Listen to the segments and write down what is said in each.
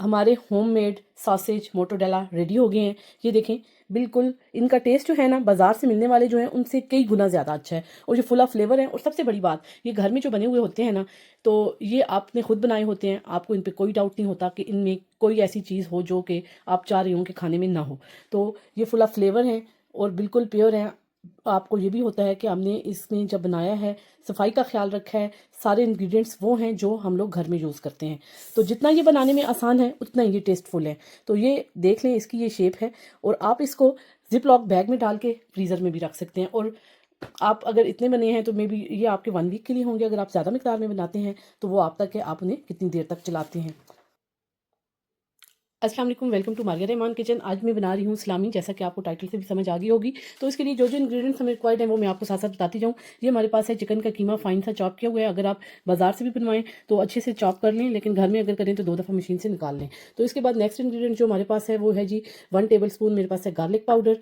हमारे homemade sausage मोटोडेला ready हो गए हैं। ये देखें, बिल्कुल इनका टेस्ट जो है ना बाज़ार से मिलने वाले जो हैं उनसे कई गुना ज़्यादा अच्छा है, और जो फुल ऑफ फ्लेवर है। और सबसे बड़ी बात, ये घर में जो बने हुए होते हैं ना, तो ये आपने खुद बनाए होते हैं, आपको इन पे कोई डाउट नहीं होता कि इनमें कोई ऐसी चीज़ हो जो कि आप चाह रहे हो कि खाने में ना हो। तो ये फुल ऑफ फ्लेवर हैं और बिल्कुल प्योर हैं। आपको ये भी होता है कि हमने इसमें जब बनाया है सफाई का ख्याल रखा है, सारे इंग्रेडिएंट्स वो हैं जो हम लोग घर में यूज़ करते हैं। तो जितना ये बनाने में आसान है उतना ये टेस्टफुल है। तो ये देख लें, इसकी ये शेप है, और आप इसको जिप लॉक बैग में डाल के फ्रीज़र में भी रख सकते हैं। और आप अगर इतने बने हैं तो मे बी ये आपके 1 वीक के लिए होंगे। अगर आप ज़्यादा मिकदार में बनाते हैं तो वो आप तक है, आप उन्हें कितनी देर तक चलाते हैं। अस्सलाम वालेकुम, welcome to Maria Rahman kitchen. आज मैं बना रही हूँ सलामी, जैसा कि आपको टाइटल से भी समझ आ गई होगी। तो इसके लिए जो जो इंग्रेडिएंट्स हमें रिक्वायर्ड हैं वो मैं आपको साथ साथ बताती जाऊँ। ये हमारे पास है चिकन का कीमा, फाइन सा चॉप किया हुआ है। अगर आप बाजार से भी बनवाएं तो अच्छे से चॉप कर लें, लेकिन घर में अगर करें तो 2 दफ़ा मशीन से निकाल लें। तो इसके बाद नेक्स्ट इंग्रेडिएंट जो हमारे पास है वो है जी 1 टेबल स्पून मेरे पास है गार्लिक पाउडर।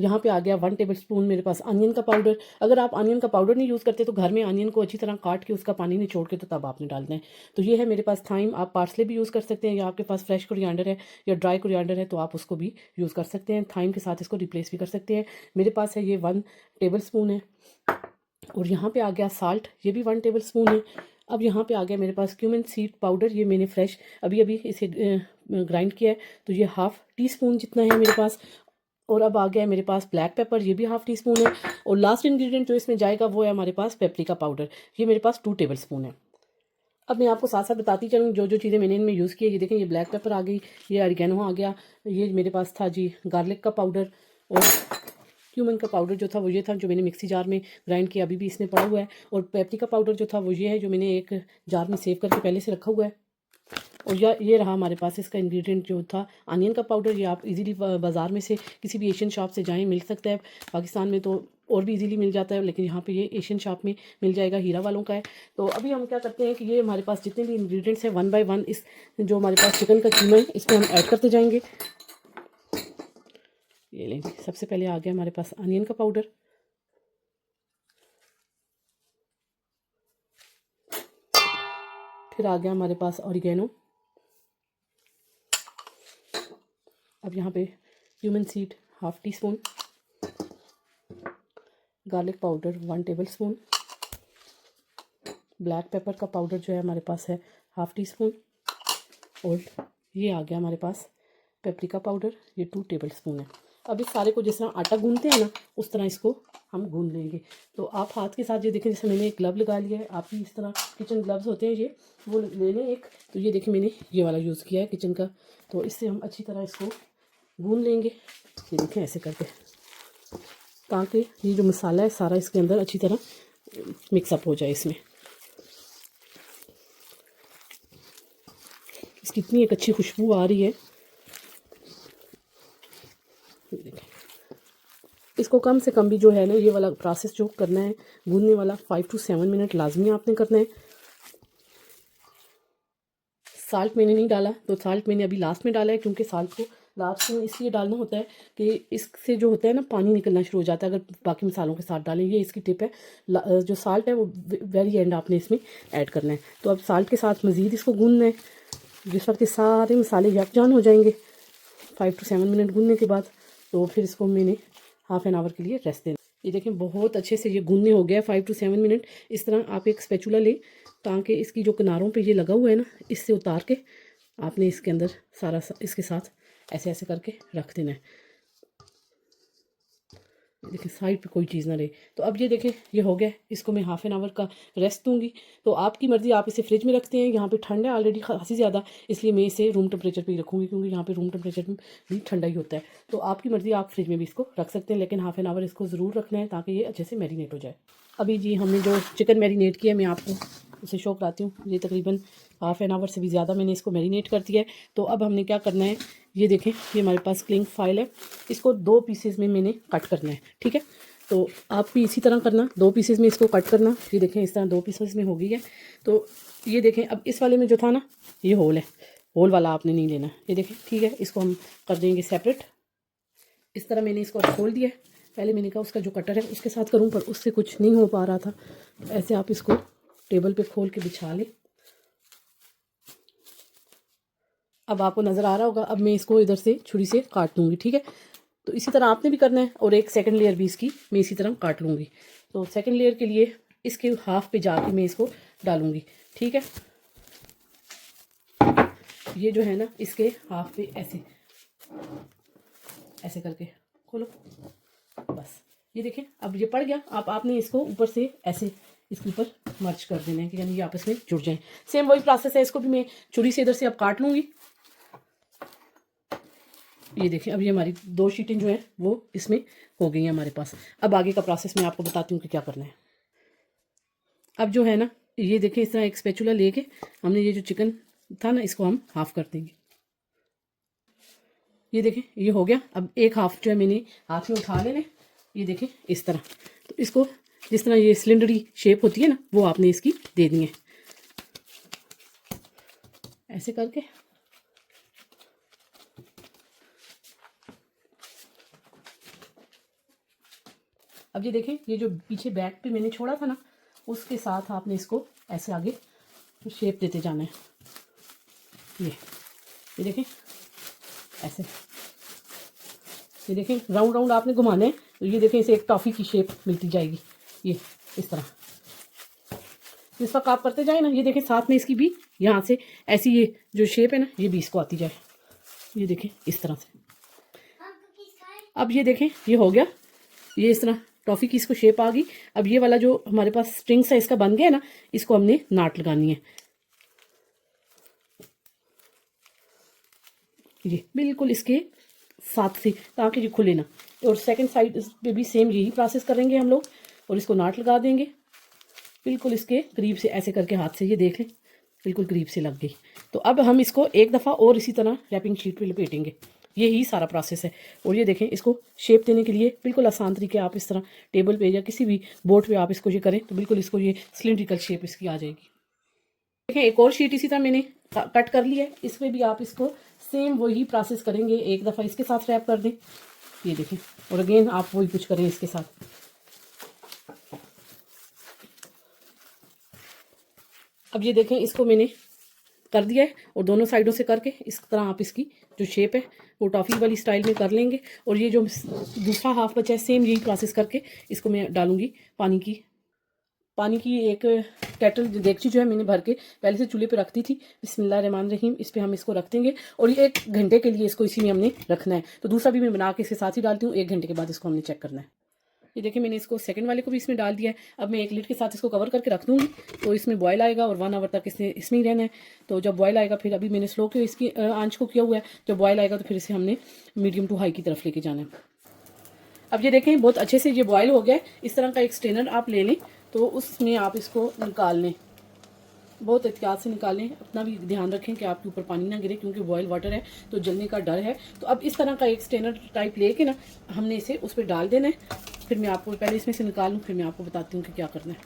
यहाँ पे आ गया 1 टेबल स्पून मेरे पास अनियन का पाउडर। अगर आप अनियन का पाउडर नहीं यूज़ करते तो घर में अनियन को अच्छी तरह काट के उसका पानी निचोड़ के तो तब आपने डालना है। तो ये है मेरे पास थाइम, आप पार्सले भी यूज़ कर सकते हैं, या आपके पास फ्रेश कोरिएंडर है या ड्राई कोरिएंडर है तो आप उसको भी यूज़ कर सकते हैं। थाइम के साथ इसको रिप्लेस भी कर सकते हैं। मेरे पास है ये 1 टेबल स्पून है। और यहाँ पे आ गया साल्ट, ये भी 1 टेबल स्पून है। अब यहाँ पे आ गया मेरे पास क्यूमिन सीड पाउडर, ये मैंने फ्रेश अभी अभी इसे ग्राइंड किया है, तो ये हाफ़ टी स्पून जितना है मेरे पास। और अब आ गया है मेरे पास ब्लैक पेपर, ये भी हाफ़ टी स्पून है। और लास्ट इंग्रेडिएंट जो इसमें जाएगा वो है हमारे पास पेपरिका पाउडर, ये मेरे पास 2 टेबल स्पून है। अब मैं आपको साथ साथ बताती चलूँ जो जो चीज़ें मैंने इनमें यूज़ की है। ये देखें, ये ब्लैक पेपर आ गई, ये ऑरिगेनो आ गया, ये मेरे पास था जी गार्लिक का पाउडर, और क्यूमन का पाउडर जो था वो ये था जो मैंने मिक्सी जार में ग्राइंड किया, अभी भी इसमें पड़ा हुआ है। और पेपरिका पाउडर जो था वो ये है जो मैंने एक जार में सेव करके पहले से रखा हुआ है। और ये रहा हमारे पास इसका इंग्रेडिएंट जो था अनियन का पाउडर। ये आप इजीली बाज़ार में से किसी भी एशियन शॉप से जाएं, मिल सकता है। पाकिस्तान में तो और भी इजीली मिल जाता है, लेकिन यहाँ पे ये एशियन शॉप में मिल जाएगा, हीरा वालों का है। तो अभी हम क्या करते हैं कि ये हमारे पास जितने भी इंग्रेडिएंट्स हैं 1 बाय 1 इस जो हमारे पास चिकन का कीमा है इसमें हम ऐड करते जाएंगे। ये लेंगे, सबसे पहले आ गया हमारे पास अनियन का पाउडर, फिर आ गया हमारे पास ऑरिगेनो। अब यहाँ पे cumin seed half tea spoon, garlic powder 1 table spoon, black pepper का पाउडर जो है हमारे पास है हाफ़ टी स्पून, और ये आ गया हमारे पास पेपरिका पाउडर, ये 2 टेबल स्पून है। अब इस सारे को जिस तरह आटा गूंदते हैं ना उस तरह इसको हम गूंद लेंगे। तो आप हाथ के साथ ये देखें, जैसे मैंने एक ग्लव लगा लिया है, आप भी इस तरह किचन ग्लव्स होते हैं ये वो ले लें एक। तो ये देखें मैंने ये वाला यूज़ किया है किचन का, तो इससे हम अच्छी तरह इसको गूंद लेंगे। ये देखें ऐसे करके, ताकि ये जो मसाला है सारा इसके अंदर अच्छी तरह मिक्सअप हो जाए। इसमें इसकी इतनी एक अच्छी खुशबू आ रही है। इसको कम से कम भी जो है ना ये वाला प्रोसेस जो करना है गूंदने वाला 5 to 7 मिनट लाजमी आपने करना है। साल्ट मैंने नहीं डाला, तो साल्ट मैंने अभी लास्ट में डाला है, क्योंकि साल्ट को लास्ट में इसलिए डालना होता है कि इससे जो होता है ना पानी निकलना शुरू हो जाता है अगर बाकी मसालों के साथ डालें। ये इसकी टिप है। जो साल्ट है वो वेरी एंड आपने इसमें ऐड करना है। तो अब साल्ट के साथ मज़ीद इसको गूंदना है, जिस वक्त के सारे मसाले यकजान हो जाएंगे 5 to 7 मिनट गूंदने के बाद, तो फिर इसको मैंने हाफ़ एन आवर के लिए रेस्ट देना। ये देखें बहुत अच्छे से ये गूंदने हो गया 5 to 7 मिनट। इस तरह आप एक स्पैचुला लें, ताकि इसकी जो किनारों पे ये लगा हुआ है ना इससे उतार के आपने इसके अंदर सारा इसके साथ ऐसे ऐसे करके रख देना है। देखिए साइड पे कोई चीज़ ना रहे। तो अब ये देखें ये हो गया, इसको मैं हाफ़ एन आवर का रेस्ट दूंगी। तो आपकी मर्ज़ी, आप इसे फ्रिज में रखते हैं, यहाँ पे ठंड है ऑलरेडी खासी ज़्यादा, इसलिए मैं इसे रूम टेम्परेचर पे ही रखूँगी, क्योंकि यहाँ पे रूम टेम्परेचर में भी ठंडा ही होता है। तो आपकी मर्ज़ी, आप फ्रिज में भी इसको रख सकते हैं, लेकिन हाफ़ एन आवर इसको ज़रूर रखना है ताकि ये अच्छे से मैरिनेट हो जाए। अभी जी हमने जो चिकन मैरिनेट किया मैं आपको उसे शो कराती हूँ। ये तकरीबन हाफ़ एन आवर से भी ज़्यादा मैंने इसको मैरिनेट कर दिया है। तो अब हमने क्या करना है, ये देखें ये हमारे पास क्लिंग फाइल है, इसको 2 पीसेस में मैंने कट करना है, ठीक है। तो आप भी इसी तरह करना, 2 पीसेस में इसको कट करना। ये देखें इस तरह 2 पीसेस में हो गई है। तो ये देखें अब इस वाले में जो था ना ये होल है, होल वाला आपने नहीं लेना। ये देखें ठीक है, इसको हम कर देंगे सेपरेट। इस तरह मैंने इसको खोल दिया है। पहले मैंने कहा उसका जो कटर है उसके साथ करूँ, पर उससे कुछ नहीं हो पा रहा था। तो ऐसे आप इसको टेबल पे खोल के बिछा लें। अब आपको नज़र आ रहा होगा। अब मैं इसको इधर से छुरी से काट दूँगी, ठीक है। तो इसी तरह आपने भी करना है और एक सेकंड लेयर भी इसकी मैं इसी तरह काट लूँगी। तो सेकंड लेयर के लिए इसके हाफ पे जाके मैं इसको डालूँगी, ठीक है। ये जो है ना इसके हाफ पे ऐसे ऐसे करके खोलो, बस ये देखें अब ये पड़ गया। आपने इसको ऊपर से ऐसे इसके ऊपर मर्च कर देना है कि यानी ये आपस में जुड़ जाए। सेम वही प्रोसेस है, इसको भी मैं छुरी से इधर से अब काट लूँगी। ये देखिए अब ये हमारी 2 शीटें जो हैं वो इसमें हो गई हैं हमारे पास। अब आगे का प्रोसेस मैं आपको बताती हूँ कि क्या करना है। अब जो है ना ये देखिए इस तरह एक स्पैचुला लेके हमने ये जो चिकन था ना इसको हम हाफ कर देंगे। ये देखें ये हो गया। अब एक हाफ जो है मैंने हाथ में उठा लेने, ये देखें इस तरह। तो इसको जिस तरह ये सिलेंडरी शेप होती है ना वो आपने इसकी दे दी है ऐसे करके। अब ये देखें ये जो पीछे बैक पे मैंने छोड़ा था ना उसके साथ आपने इसको ऐसे आगे शेप देते जाना है। ये देखें ऐसे, ये देखें राउंड राउंड आपने घुमाने हैं। तो ये देखें इसे एक टॉफ़ी की शेप मिलती जाएगी, ये इस तरह। जिस वक्त आप करते जाए ना ये देखें साथ में इसकी भी यहाँ से ऐसी ये जो शेप है ना ये भी इसको आती जाए। ये देखें इस तरह से। अब ये देखें ये हो गया, ये इस तरह टॉफ़ी की इसको शेप आ गई। अब ये वाला जो हमारे पास स्ट्रिंग्स है इसका बन गया ना, इसको हमने नाट लगानी है। ये बिल्कुल इसके साथ से ताकि ये खुले ना। और सेकंड साइड पे भी सेम यही प्रोसेस करेंगे हम लोग और इसको नाट लगा देंगे बिल्कुल इसके करीब से ऐसे करके हाथ से। ये देख लें बिल्कुल करीब से लग गई। तो अब हम इसको एक दफ़ा और इसी तरह रैपिंग शीट पे लपेटेंगे। यही सारा प्रोसेस है। और ये देखें इसको शेप देने के लिए बिल्कुल आसान तरीके, आप इस तरह टेबल पे या किसी भी बोर्ड पे आप इसको ये करें तो बिल्कुल इसको ये सिलेंड्रिकल शेप इसकी आ जाएगी। देखें एक और शीट इसी तरह मैंने कट कर ली है, इसमें भी आप इसको सेम वही प्रोसेस करेंगे। एक दफ़ा इसके साथ रैप कर दें, ये देखें, और अगेन आप वही कुछ करें इसके साथ। अब ये देखें इसको मैंने कर दिया है और दोनों साइडों से करके इस तरह आप इसकी जो शेप है वो टॉफ़ी वाली स्टाइल में कर लेंगे। और ये जो दूसरा हाफ बचा है सेम यही प्रोसेस करके इसको मैं डालूंगी पानी की एक केटल देगची जो है मैंने भर के पहले से चूल्हे पे रख दी थी। बिस्मिल्लाहिर्रहमानिर्रहीम, इस पे हम इसको रख देंगे और ये 1 घंटे के लिए इसको इसी में हमने रखना है। तो दूसरा भी मैं बना के इसके साथ ही डालती हूँ। 1 घंटे के बाद इसको हमने चेक करना है। ये देखिए मैंने इसको सेकंड वाले को भी इसमें डाल दिया है। अब मैं एक लिड के साथ इसको कवर करके रख दूँगी तो इसमें बॉयल आएगा और 1 आवर तक इसमें ही रहना है। तो जब बॉयल आएगा फिर अभी मैंने स्लो के इसकी आंच को किया हुआ है, जब बॉयल आएगा तो फिर इसे हमने मीडियम टू हाई की तरफ लेके जाना है। अब ये देखें बहुत अच्छे से ये बॉयल हो गया है। इस तरह का एक स्ट्रेनर आप ले लें तो उसमें आप इसको निकाल लें, बहुत एहतियात से निकालें। अपना भी ध्यान रखें कि आपके ऊपर पानी ना गिरे क्योंकि बॉयल वाटर है तो जलने का डर है। तो अब इस तरह का एक स्ट्रेनर टाइप लेके ना हमने इसे उस पर डाल देना है। फिर मैं आपको पहले इसमें से निकालूँ फिर मैं आपको बताती हूँ कि क्या करना है।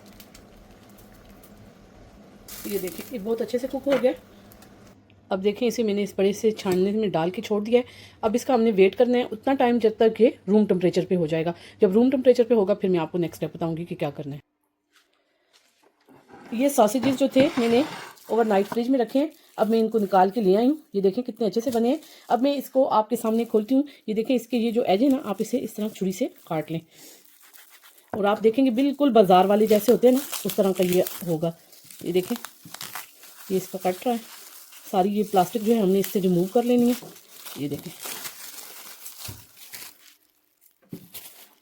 ये देखिए ये बहुत अच्छे से कुक हो गया। अब देखें इसे मैंने इस बड़े से छानने में डाल के छोड़ दिया है। अब इसका हमने वेट करना है उतना टाइम जब तक ये रूम टेम्परेचर पे हो जाएगा। जब रूम टेम्परेचर पे होगा फिर मैं आपको नेक्स्ट स्टेप बताऊंगी कि क्या करना है। ये सॉसेजेस जो थे मैंने ओवरनाइट फ्रिज में रखे हैं। अब मैं इनको निकाल के ले आई हूँ। ये देखें कितने अच्छे से बने हैं। अब मैं इसको आपके सामने खोलती हूँ। ये देखें इसके ये जो एज है ना आप इसे इस तरह छुरी से काट लें और आप देखेंगे बिल्कुल बाजार वाले जैसे होते हैं ना उस तरह का ये होगा। ये देखें ये इसका कट रहा है। सारी ये प्लास्टिक जो है हमने इससे रिमूव कर लेनी है। ये देखें,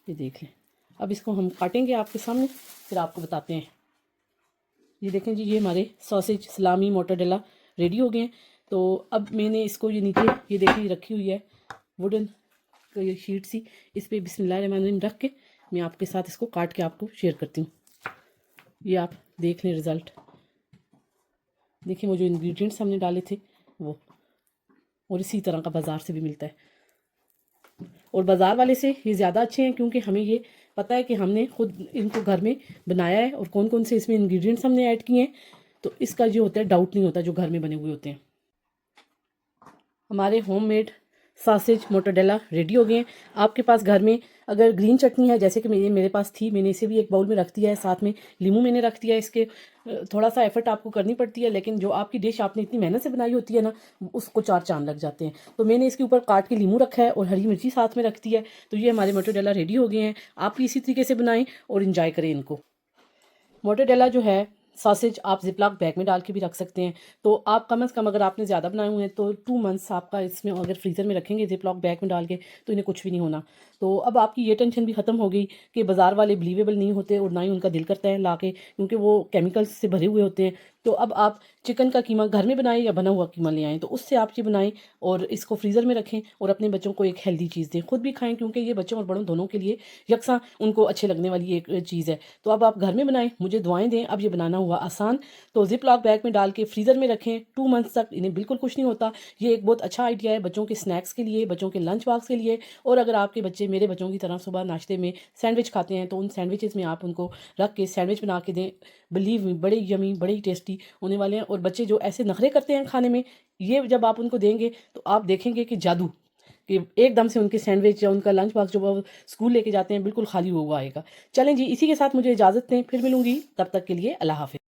ये देख लें। अब इसको हम काटेंगे आपके सामने फिर आपको बताते हैं। ये देखें जी ये हमारे सॉसेज सलामी मोटरडेला रेडी हो गए हैं। तो अब मैंने इसको ये नीचे ये देखिए रखी हुई है वुडन ये शीट सी, इस पर बिस्मिल्लाहिर्रहमानिर्रहीम रख के मैं आपके साथ इसको काट के आपको शेयर करती हूँ। ये आप देख लें रिज़ल्ट। देखिए वो जो इंग्रेडिएंट्स हमने डाले थे वो, और इसी तरह का बाज़ार से भी मिलता है और बाज़ार वाले से ये ज़्यादा अच्छे हैं क्योंकि हमें ये पता है कि हमने खुद इनको घर में बनाया है और कौन कौन से इसमें इंग्रेडिएंट्स हमने ऐड किए हैं। तो इसका जो होता है डाउट नहीं होता जो घर में बने हुए होते हैं। हमारे होममेड सासेज मोटोडेला रेडी हो गए हैं। आपके पास घर में अगर ग्रीन चटनी है, जैसे कि मेरे पास थी, मैंने इसे भी एक बाउल में रख दिया है, साथ में लीमू मैंने रख दिया है। इसके थोड़ा सा एफर्ट आपको करनी पड़ती है, लेकिन जो आपकी डिश आपने इतनी मेहनत से बनाई होती है ना, उसको चार चांद लग जाते हैं। तो मैंने इसके ऊपर काट के लीमू रखा है और हरी मिर्ची साथ में रख दी है। तो ये हमारे मोटोडेला रेडी हो गए हैं। आप भी इसी तरीके से बनाएं और इंजॉय करें इनको। मोटोडेला जो है सॉसेज आप जिपलॉक बैग में डाल के भी रख सकते हैं। तो आप कम से कम अगर आपने ज़्यादा बनाए हुए हैं तो 2 मंथ्स आपका इसमें अगर फ्रीज़र में रखेंगे जिपलॉक बैग में डाल के, तो इन्हें कुछ भी नहीं होना। तो अब आपकी ये टेंशन भी ख़त्म हो गई कि बाज़ार वाले बिलीवेबल नहीं होते और ना ही उनका दिल करता है ला के, क्योंकि वो केमिकल्स से भरे हुए होते हैं। तो अब आप चिकन का कीमा घर में बनाएं या बना हुआ कीमा ले आएँ, तो उससे आप ये बनाएं और इसको फ्रीज़र में रखें और अपने बच्चों को एक हेल्दी चीज़ दें, खुद भी खाएं, क्योंकि ये बच्चों और बड़ों दोनों के लिए यकसां उनको अच्छे लगने वाली एक चीज़ है। तो अब आप घर में बनाएं, मुझे दुआएं दें। अब ये बनाना हुआ आसान। तो जिप लॉक बैग में डाल के फ्रीज़र में रखें 2 मंथ्स तक, इन्हें बिल्कुल कुछ नहीं होता। ये एक बहुत अच्छा आइडिया है बच्चों के स्नैक्स के लिए, बच्चों के लंच बॉक्स के लिए। और अगर आपके बच्चे मेरे बच्चों की तरह सुबह नाश्ते में सैंडविच खाते हैं, तो उन सैंडविचेस में आप उनको रख के सैंडविच बना के दें। बिलीव मी, बड़े यमी, बड़े ही टेस्टी होने वाले हैं। और बच्चे जो ऐसे नखरे करते हैं खाने में, ये जब आप उनको देंगे तो आप देखेंगे कि जादू, कि एकदम से उनके सैंडविच या उनका लंच बॉक्स जो वो स्कूल लेके जाते हैं बिल्कुल खाली हुआ आएगा। चलें जी, इसी के साथ मुझे इजाज़त दें, फिर मिलूंगी, तब तक के लिए अल्लाह हाफिज़।